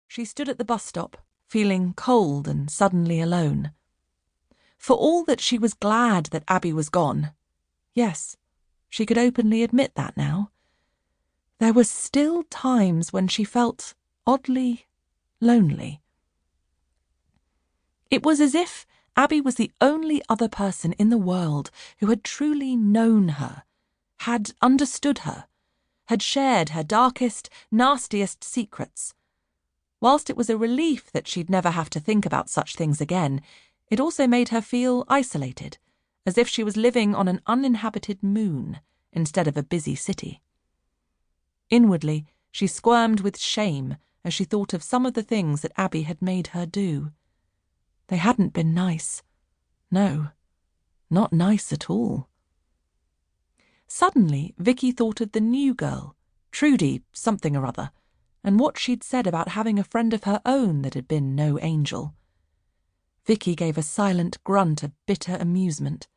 She stood at the bus stop, feeling cold and suddenly alone. For all that she was glad that Abby was gone, yes, she could openly admit that now, there were still times when she felt oddly lonely. It was as if Abby was the only other person in the world who had truly known her, had understood her, had shared her darkest, nastiest secrets. Whilst it was a relief that she'd never have to think about such things again, it also made her feel isolated, as if she was living on an uninhabited moon instead of a busy city. Inwardly, she squirmed with shame as she thought of some of the things that Abby had made her do. They hadn't been nice. No, not nice at all. Suddenly, Vicky thought of the new girl, Trudy something or other, and what she'd said about having a friend of her own that had been no angel. Vicky gave a silent grunt of bitter amusement.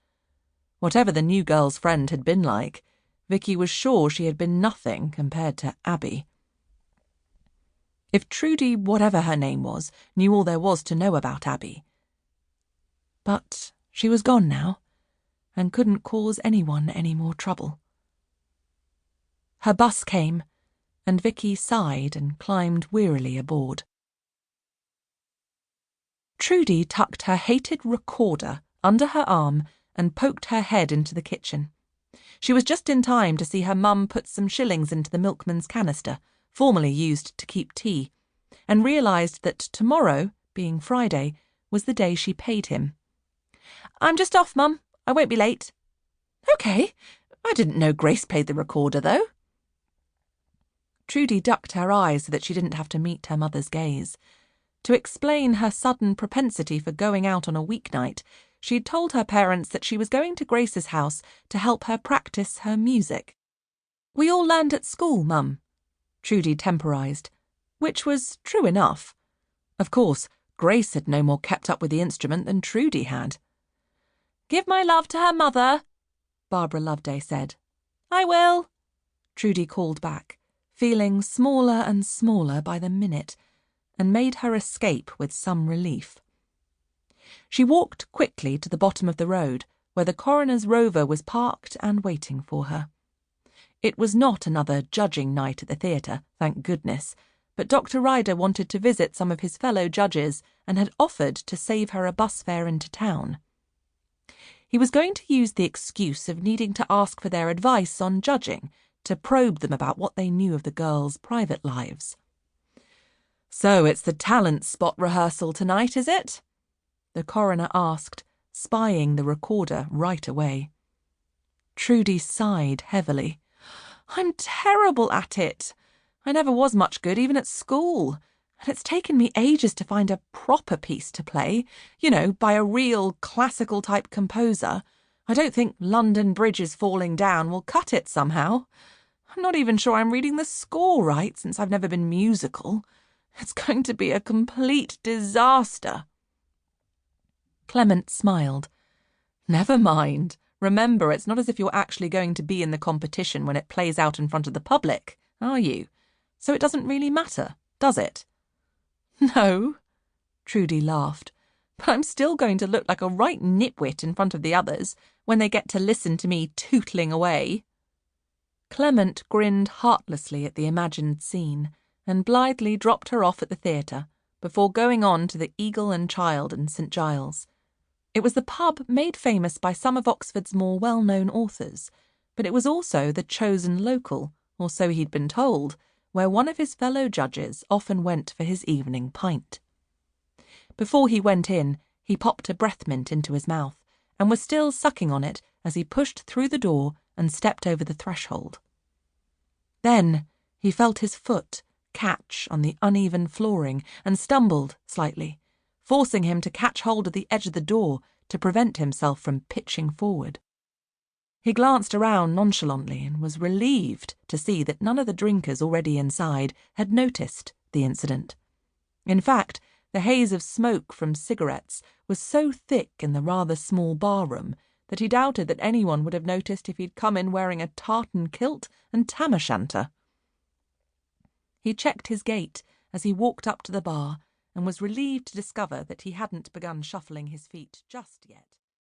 Whatever the new girl's friend had been like, Vicky was sure she had been nothing compared to Abby. If Trudy, whatever her name was, knew all there was to know about Abby. But she was gone now, and couldn't cause anyone any more trouble. Her bus came, and Vicky sighed and climbed wearily aboard. Trudy tucked her hated recorder under her arm and poked her head into the kitchen. She was just in time to see her mum put some shillings into the milkman's canister, formerly used to keep tea, and realised that tomorrow, being Friday, was the day she paid him. "I'm just off, Mum. I won't be late." "OK. I didn't know Grace paid the recorder, though." Trudy ducked her eyes so that she didn't have to meet her mother's gaze. To explain her sudden propensity for going out on a weeknight, she'd told her parents that she was going to Grace's house to help her practice her music. "We all learned at school, Mum," Trudy temporised, which was true enough. Of course, Grace had no more kept up with the instrument than Trudy had. "Give my love to her mother," Barbara Loveday said. "I will," Trudy called back, feeling smaller and smaller by the minute, and made her escape with some relief. She walked quickly to the bottom of the road, where the coroner's rover was parked and waiting for her. It was not another judging night at the theatre, thank goodness, but Dr. Ryder wanted to visit some of his fellow judges and had offered to save her a bus fare into town. He was going to use the excuse of needing to ask for their advice on judging, to probe them about what they knew of the girls' private lives. "So it's the talent spot rehearsal tonight, is it?" the coroner asked, spying the recorder right away. Trudy sighed heavily. "I'm terrible at it. I never was much good even at school, and it's taken me ages to find a proper piece to play, by a real classical-type composer. I don't think London Bridge is Falling Down will cut it somehow. I'm not even sure I'm reading the score right, since I've never been musical. It's going to be a complete disaster." Clement smiled. "Never mind. Remember, it's not as if you're actually going to be in the competition when it plays out in front of the public, are you? So it doesn't really matter, does it?" "No," Trudy laughed, "but I'm still going to look like a right nitwit in front of the others when they get to listen to me tootling away." Clement grinned heartlessly at the imagined scene and blithely dropped her off at the theatre before going on to the Eagle and Child in St. Giles. It was the pub made famous by some of Oxford's more well-known authors, but it was also the chosen local, or so he'd been told, where one of his fellow judges often went for his evening pint. Before he went in, he popped a breath mint into his mouth and was still sucking on it as he pushed through the door and stepped over the threshold. Then he felt his foot catch on the uneven flooring and stumbled slightly, forcing him to catch hold of the edge of the door to prevent himself from pitching forward. He glanced around nonchalantly and was relieved to see that none of the drinkers already inside had noticed the incident. In fact, the haze of smoke from cigarettes was so thick in the rather small bar-room that he doubted that anyone would have noticed if he'd come in wearing a tartan kilt and tam-o'-shanter. He checked his gait as he walked up to the bar and was relieved to discover that he hadn't begun shuffling his feet just yet.